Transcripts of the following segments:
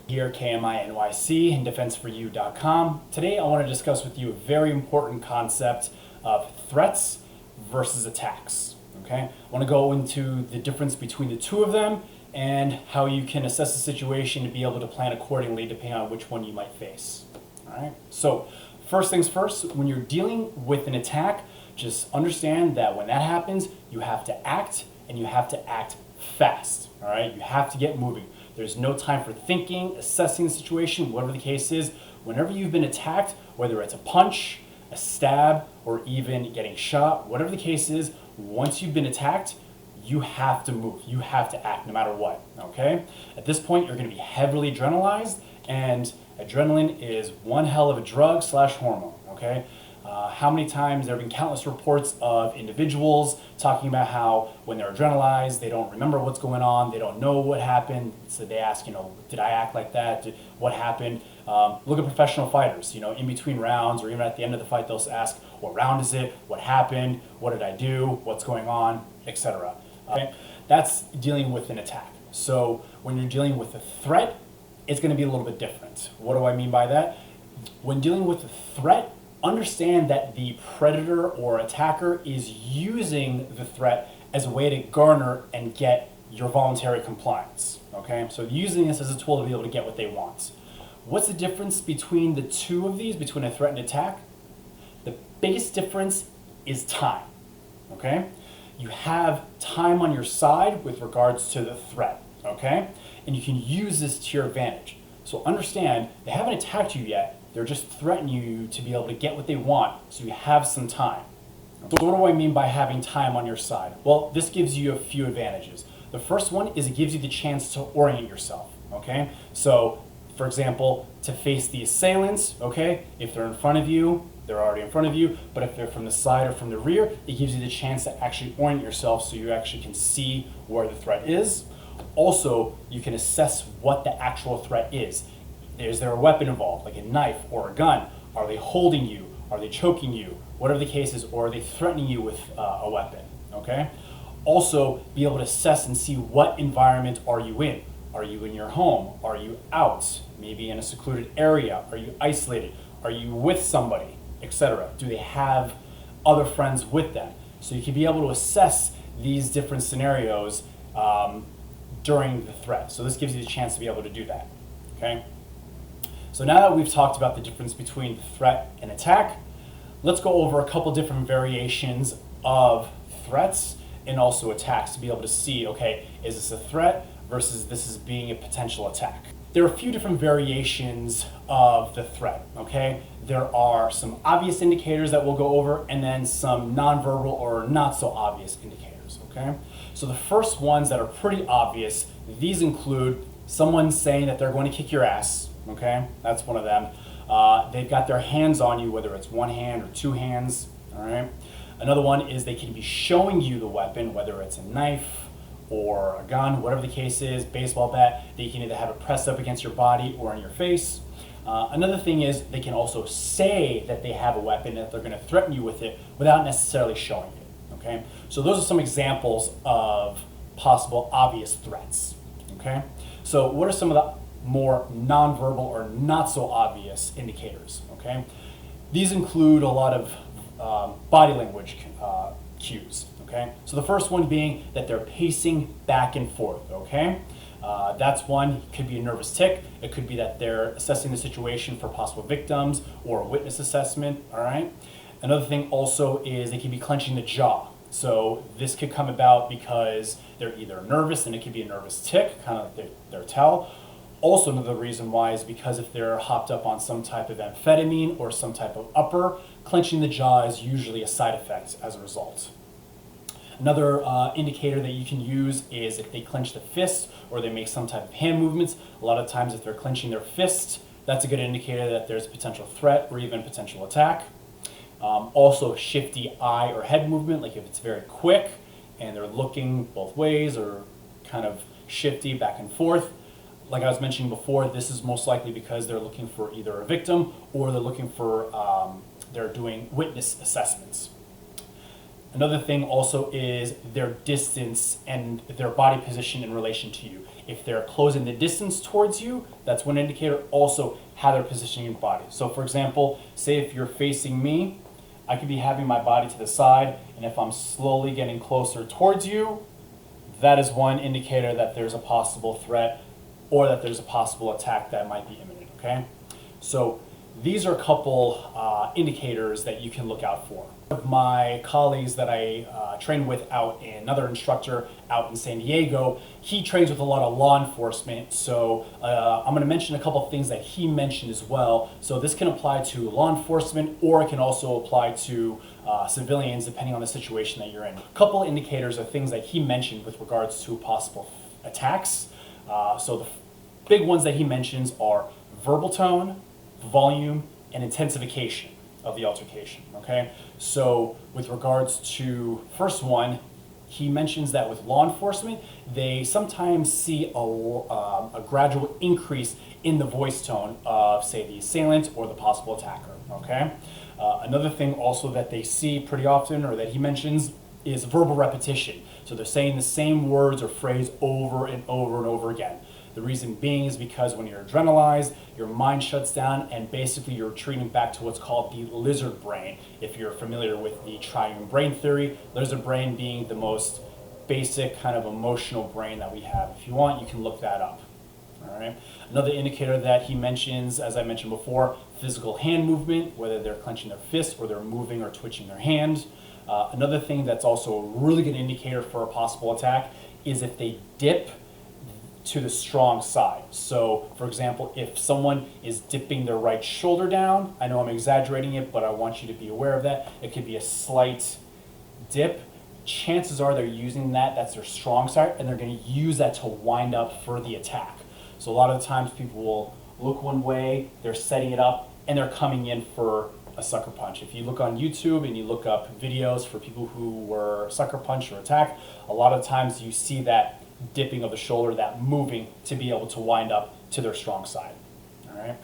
Here, KMI-NYC and defenseforyou.com. Today I want to discuss with you a very important concept of threats versus attacks. Okay? I want to go into the difference between the two of them and how you can assess the situation to be able to plan accordingly depending on which one you might face. All right? So, first things first, when you're dealing with an attack, just understand that when that happens, you have to act, and you have to act fast. All right? You have to get moving. There's no time for thinking, assessing the situation, whatever the case is. Whenever you've been attacked, whether it's a punch, a stab, or even getting shot, whatever the case is, once you've been attacked, you have to move. You have to act no matter what, okay? At this point, you're gonna be heavily adrenalized, and adrenaline is one hell of a drug slash hormone, okay? How many times there have been countless reports of individuals talking about how when they're adrenalized, they don't remember what's going on, they don't know what happened, so they ask, did I act like that? What happened? Look at professional fighters, in between rounds or even at the end of the fight, they'll ask, what round is it? What happened? What did I do? What's going on? Etc. Okay? That's dealing with an attack. So when you're dealing with a threat, it's going to be a little bit different. What do I mean by that? When dealing with a threat, understand that the predator or attacker is using the threat as a way to garner and get your voluntary compliance. Okay, so using this as a tool to be able to get what they want. What's the difference between the two of these, between a threat and attack? The biggest difference is time. Okay, you have time on your side with regards to the threat. Okay, and you can use this to your advantage. So understand, they haven't attacked you yet. They're just threatening you to be able to get what they want, so you have some time. So what do I mean by having time on your side? Well, this gives you a few advantages. The first one is it gives you the chance to orient yourself, okay? So, for example, to face the assailants, okay? If they're in front of you, they're already in front of you, but if they're from the side or from the rear, it gives you the chance to actually orient yourself so you actually can see where the threat is. Also, you can assess what the actual threat is. Is there a weapon involved, like a knife or a gun? Are they holding you? Are they choking you? Whatever the case is, or are they threatening you with a weapon, okay? Also, be able to assess and see what environment are you in. Are you in your home? Are you out? Maybe in a secluded area? Are you isolated? Are you with somebody, etc.? Do they have other friends with them? So you can be able to assess these different scenarios during the threat. So this gives you the chance to be able to do that, okay? So now that we've talked about the difference between threat and attack, let's go over a couple different variations of threats and also attacks to be able to see, okay, is this a threat versus this is being a potential attack? There are a few different variations of the threat, okay? There are some obvious indicators that we'll go over and then some nonverbal or not so obvious indicators, okay? So the first ones that are pretty obvious, these include someone saying that they're going to kick your ass, okay? That's one of them. They've got their hands on you, whether it's one hand or two hands, all right? Another one is they can be showing you the weapon, whether it's a knife or a gun, whatever the case is, baseball bat. They can either have it pressed up against your body or in your face. Another thing is they can also say that they have a weapon, that they're gonna threaten you with it without necessarily showing it, okay? So those are some examples of possible obvious threats, okay? So what are some of the more nonverbal or not so obvious indicators, okay? These include a lot of body language cues, okay? So the first one being that they're pacing back and forth, okay? That's one. It could be a nervous tick. It could be that they're assessing the situation for possible victims or a witness assessment, all right? Another thing also is they can be clenching the jaw. So this could come about because they're either nervous, and it could be a nervous tick, kind of like their tell. Also, another reason why is because if they're hopped up on some type of amphetamine or some type of upper, clenching the jaw is usually a side effect as a result. Another indicator that you can use is if they clench the fist or they make some type of hand movements. A lot of times if they're clenching their fist, that's a good indicator that there's a potential threat or even potential attack. Also shifty eye or head movement, like if it's very quick and they're looking both ways or kind of shifty back and forth. Like I was mentioning before, this is most likely because they're looking for either a victim or they're looking for, they're doing witness assessments. Another thing also is their distance and their body position in relation to you. If they're closing the distance towards you, that's one indicator. Also, how they're positioning your body. So for example, say if you're facing me, I could be having my body to the side, and if I'm slowly getting closer towards you, that is one indicator that there's a possible threat or that there's a possible attack that might be imminent, okay? So these are a couple indicators that you can look out for. One of my colleagues that I train with another instructor out in San Diego, he trains with a lot of law enforcement. So I'm gonna mention a couple of things that he mentioned as well. So this can apply to law enforcement, or it can also apply to civilians, depending on the situation that you're in. A couple indicators are things that he mentioned with regards to possible attacks. So the big ones that he mentions are verbal tone, volume, and intensification of the altercation, okay? So with regards to first one, he mentions that with law enforcement, they sometimes see a gradual increase in the voice tone of, say, the assailant or the possible attacker, okay? Another thing also that they see pretty often, or that he mentions, is verbal repetition. So they're saying the same words or phrase over and over and over again. The reason being is because when you're adrenalized, your mind shuts down and basically you're retreating back to what's called the lizard brain. If you're familiar with the triune brain theory, lizard brain being the most basic kind of emotional brain that we have. If you want, you can look that up. All right. Another indicator that he mentions, as I mentioned before, physical hand movement, whether they're clenching their fist or they're moving or twitching their hand. Another thing that's also a really good indicator for a possible attack is if they dip to the strong side. So for example, if someone is dipping their right shoulder down, I know I'm exaggerating it, but I want you to be aware of that. It could be a slight dip. Chances are they're using that's their strong side, and they're going to use that to wind up for the attack. So a lot of the times people will look one way, they're setting it up, and they're coming in for a sucker punch. If you look on YouTube and you look up videos for people who were sucker punched or attacked, a lot of times you see that dipping of the shoulder, that moving to be able to wind up to their strong side. All right.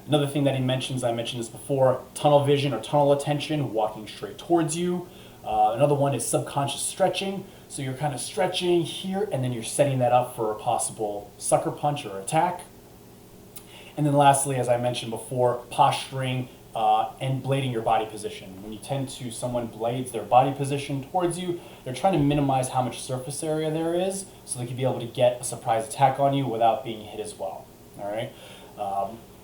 Another thing that he mentions, I mentioned this before, tunnel vision or tunnel attention, walking straight towards you. Another one is subconscious stretching. So you're kind of stretching here, and then you're setting that up for a possible sucker punch or attack. And then lastly, as I mentioned before, posturing and blading your body position. When you tend to, someone blades their body position towards you, they're trying to minimize how much surface area there is so they can be able to get a surprise attack on you without being hit as well. All right.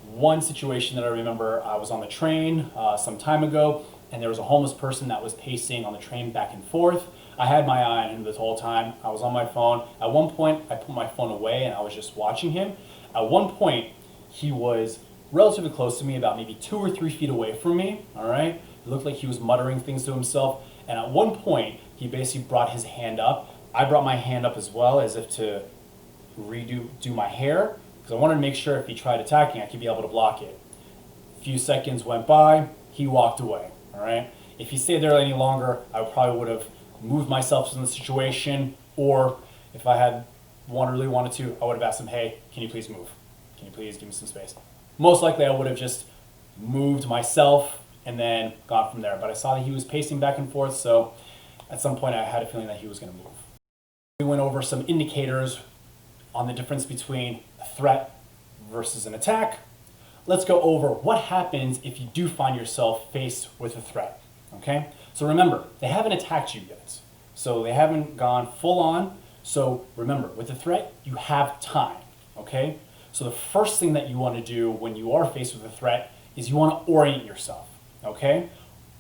One situation that I remember, I was on the train some time ago, and there was a homeless person that was pacing on the train back and forth. I had my eye on him this whole time. I was on my phone. At one point, I put my phone away and I was just watching him. At one point, he was relatively close to me, about maybe 2 or 3 feet away from me, all right? It looked like he was muttering things to himself, and at one point, he basically brought his hand up. I brought my hand up as well, as if to do my hair, because I wanted to make sure if he tried attacking, I could be able to block it. A few seconds went by, he walked away, all right? If he stayed there any longer, I probably would have moved myself from the situation, or if I had really wanted to, I would have asked him, hey, can you please move? Can you please give me some space? Most likely I would have just moved myself and then gone from there. But I saw that he was pacing back and forth, so at some point I had a feeling that he was going to move. We went over some indicators on the difference between a threat versus an attack. Let's go over what happens if you do find yourself faced with a threat, okay? So remember, they haven't attacked you yet. So they haven't gone full on. So remember, with a threat, you have time, okay? So the first thing that you want to do when you are faced with a threat is you want to orient yourself, okay?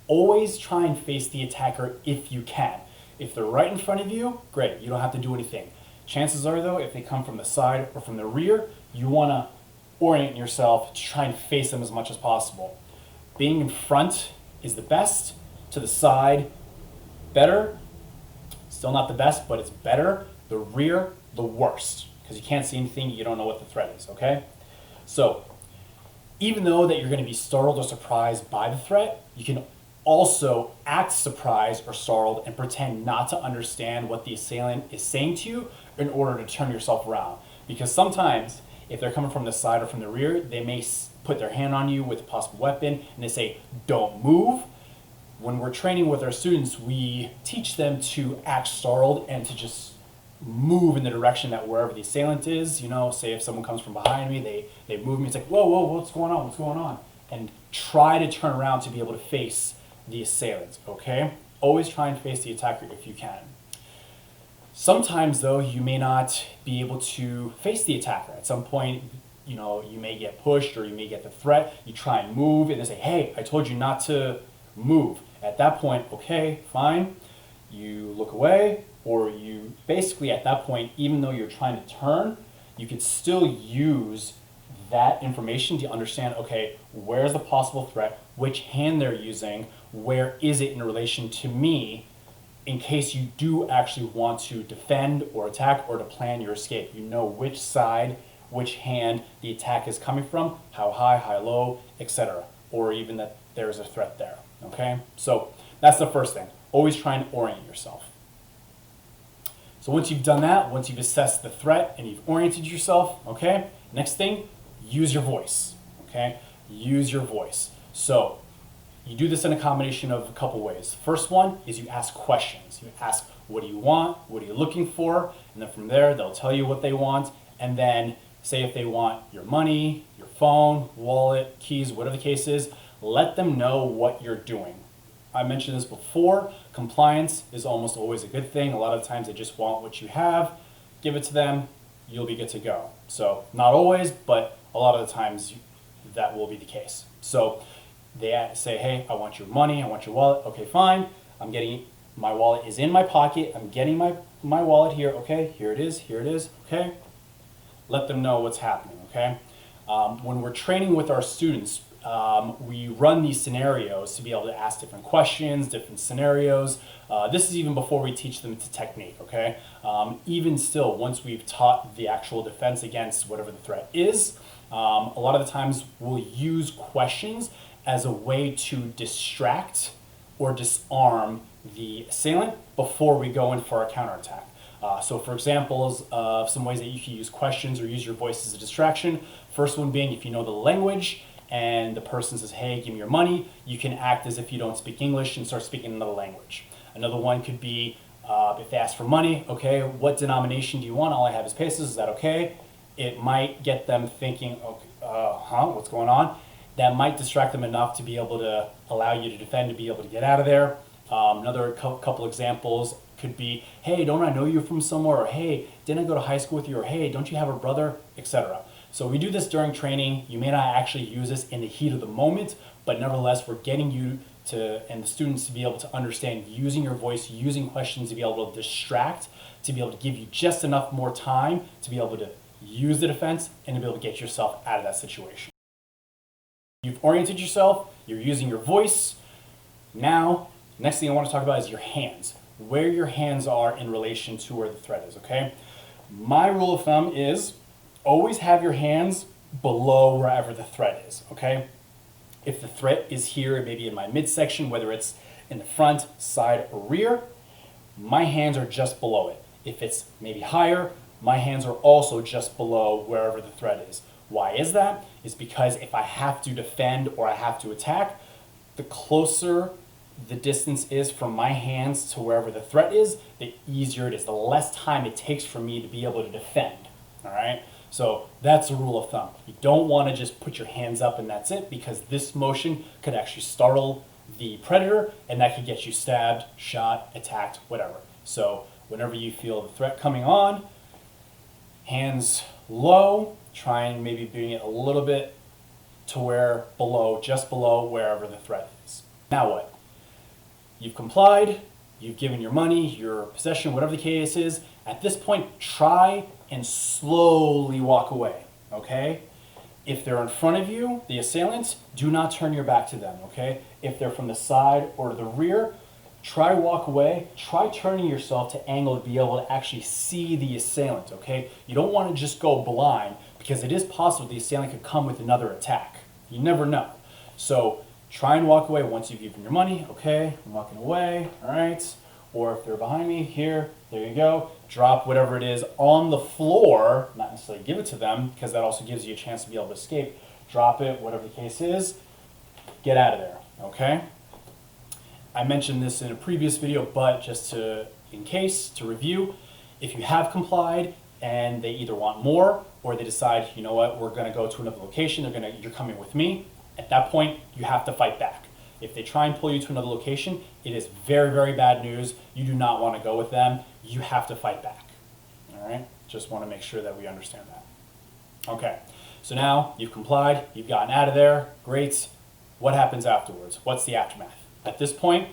Always try and face the attacker if you can. If they're right in front of you, great, you don't have to do anything. Chances are though, if they come from the side or from the rear, you want to orient yourself to try and face them as much as possible. Being in front is the best, to the side, better. Still not the best, but it's better. The rear, the worst. Because you can't see anything, you don't know what the threat is, okay? So, even though that you're going to be startled or surprised by the threat, you can also act surprised or startled and pretend not to understand what the assailant is saying to you in order to turn yourself around. Because sometimes, if they're coming from the side or from the rear, they may put their hand on you with a possible weapon and they say, don't move. when we're training with our students, we teach them to act startled and to just move in the direction that wherever the assailant is. You know, say if someone comes from behind me, they move me, it's like, whoa, whoa, what's going on, what's going on? And try to turn around to be able to face the assailant, okay? Always try and face the attacker if you can. Sometimes though, you may not be able to face the attacker. At some point, you know, you may get pushed or you may get the threat. You try and move and they say, hey, I told you not to move. At that point, okay, fine. You look away, or you basically at that point, even though you're trying to turn, you could still use that information to understand, okay, where's the possible threat, which hand they're using, where is it in relation to me, in case you do actually want to defend or attack or to plan your escape. You know which side, which hand the attack is coming from, how high, low, etc. Or even that there's a threat there, okay? So that's the first thing. Always try and orient yourself. So once you've done that, once you've assessed the threat and you've oriented yourself, okay, next thing, use your voice, okay? Use your voice. So you do this in a combination of a couple ways. First one is you ask questions. You ask, what do you want? What are you looking for? And then from there, they'll tell you what they want. And then say if they want your money, your phone, wallet, keys, whatever the case is, let them know what you're doing. I mentioned this before, compliance is almost always a good thing. A lot of times they just want what you have, give it to them, you'll be good to go. So not always, but a lot of the times that will be the case. So they say, hey, I want your money, I want your wallet, okay, fine. My wallet is in my pocket, I'm getting my wallet here, okay, here it is, okay. Let them know what's happening, okay. When we're training with our students, we run these scenarios to be able to ask different questions, different scenarios. This is even before we teach them the technique, okay? Even still, once we've taught the actual defense against whatever the threat is, a lot of the times we'll use questions as a way to distract or disarm the assailant before we go in for our counterattack. So for examples of some ways that you can use questions or use your voice as a distraction, first one being if you know the language, and the person says, hey, give me your money, you can act as if you don't speak English and start speaking another language. Another one could be, if they ask for money, okay, what denomination do you want? All I have is pesos, is that okay? It might get them thinking, okay, what's going on? That might distract them enough to be able to allow you to defend, to be able to get out of there. Another couple examples could be, hey, don't I know you from somewhere? Or hey, didn't I go to high school with you? Or hey, don't you have a brother? Etc. So we do this during training. You may not actually use this in the heat of the moment, but nevertheless, we're getting you to, and the students to be able to understand using your voice, using questions to be able to distract, to be able to give you just enough more time to be able to use the defense and to be able to get yourself out of that situation. You've oriented yourself, you're using your voice. Now, next thing I want to talk about is your hands. Where your hands are in relation to where the threat is, okay? My rule of thumb is always have your hands below wherever the threat is, okay? If the threat is here, maybe in my midsection, whether it's in the front, side, or rear, my hands are just below it. If it's maybe higher, my hands are also just below wherever the threat is. Why is that? It's because if I have to defend or I have to attack, the closer the distance is from my hands to wherever the threat is, the easier it is, the less time it takes for me to be able to defend, all right? So that's a rule of thumb. You don't want to just put your hands up and that's it, because this motion could actually startle the predator and that could get you stabbed, shot, attacked, whatever. So whenever you feel the threat coming on, hands low, try and maybe bring it a little bit to where below, just below wherever the threat is. Now what? You've complied, you've given your money, your possession, whatever the case is. At this point, try and slowly walk away, okay? If they're in front of you, the assailants, do not turn your back to them, okay? If they're from the side or the rear, try walk away. Try turning yourself to angle to be able to actually see the assailant, okay? You don't want to just go blind, because it is possible the assailant could come with another attack. You never know. So try and walk away once you've given your money. Okay, I'm walking away, all right? Or if they're behind me, here, there you go. Drop whatever it is on the floor, not necessarily give it to them, because that also gives you a chance to be able to escape. Drop it, whatever the case is, get out of there, okay? I mentioned this in a previous video, but just in case, to review, if you have complied and they either want more or they decide, you know what, we're gonna go to another location, you're coming with me, at that point, you have to fight back. If they try and pull you to another location, it is very, very bad news. You do not want to go with them. You have to fight back. All right? Just want to make sure that we understand that. Okay, so now you've complied, you've gotten out of there, great. What happens afterwards? What's the aftermath? At this point,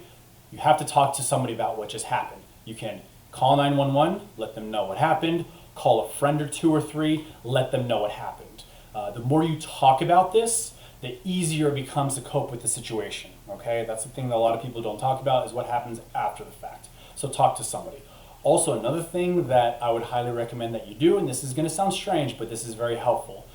you have to talk to somebody about what just happened. You can call 911, let them know what happened, call a friend or two or three, let them know what happened. The more you talk about this, the easier it becomes to cope with the situation, okay? That's the thing that a lot of people don't talk about, is what happens after the fact. So talk to somebody. Also, another thing that I would highly recommend that you do, and this is gonna sound strange, but this is very helpful.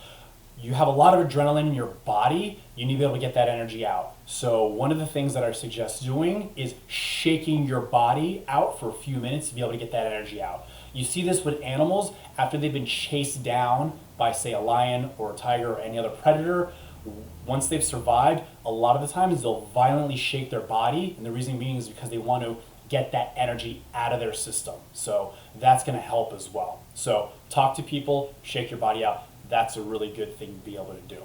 You have a lot of adrenaline in your body, you need to be able to get that energy out. So one of the things that I suggest doing is shaking your body out for a few minutes to be able to get that energy out. You see this with animals after they've been chased down by, say, a lion or a tiger or any other predator. Once they've survived, a lot of the times they'll violently shake their body, and the reason being is because they want to get that energy out of their system. So that's going to help as well. So talk to people, shake your body out. That's a really good thing to be able to do.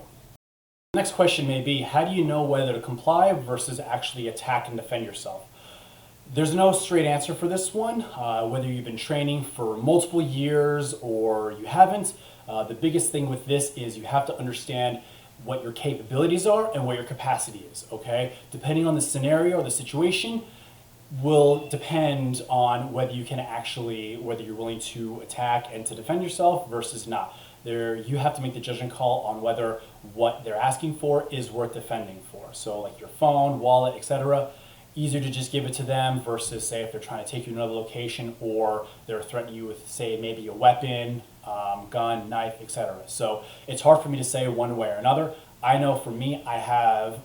The next question may be, how do you know whether to comply versus actually attack and defend yourself? There's no straight answer for this one, whether you've been training for multiple years or you haven't. The biggest thing with this is you have to understand what your capabilities are and what your capacity is, okay? Depending on the scenario or the situation will depend on whether you're willing to attack and to defend yourself versus not. You have to make the judgment call on whether what they're asking for is worth defending for. So like your phone, wallet, etc. Easier to just give it to them versus, say, if they're trying to take you to another location or they're threatening you with, say, maybe a weapon, gun, knife, etc. So it's hard for me to say one way or another. I know for me, I've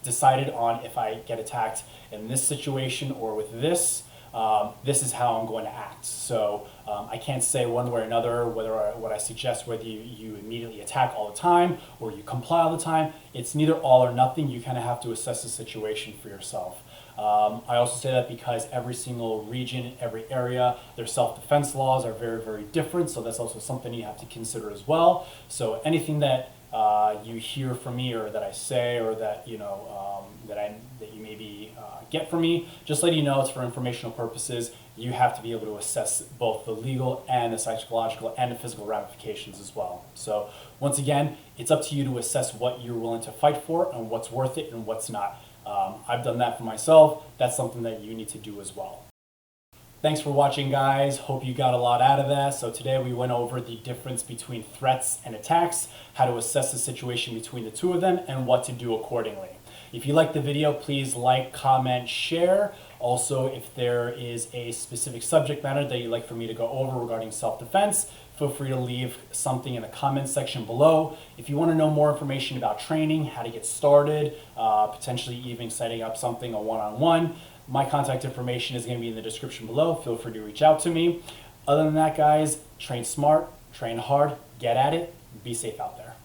decided on if I get attacked in this situation or with this, this is how I'm going to act. So I can't say one way or another what I suggest, whether you immediately attack all the time or you comply all the time. It's neither all or nothing. You kind of have to assess the situation for yourself. I also say that because every single region, every area, their self-defense laws are very, very different. So that's also something you have to consider as well. So anything that you hear from me or that I say or that that you maybe get from me, just let you know it's for informational purposes. You have to be able to assess both the legal and the psychological and the physical ramifications as well. So once again, it's up to you to assess what you're willing to fight for and what's worth it and what's not. I've done that for myself. That's something that you need to do as well. Thanks for watching, guys. Hope you got a lot out of that. So today we went over the difference between threats and attacks, how to assess the situation between the two of them, and what to do accordingly. If you liked the video, please like, comment, share. Also, if there is a specific subject matter that you'd like for me to go over regarding self-defense, feel free to leave something in the comments section below. If you want to know more information about training, how to get started, potentially even setting up something, a one-on-one, my contact information is going to be in the description below. Feel free to reach out to me. Other than that, guys, train smart, train hard, get at it, be safe out there.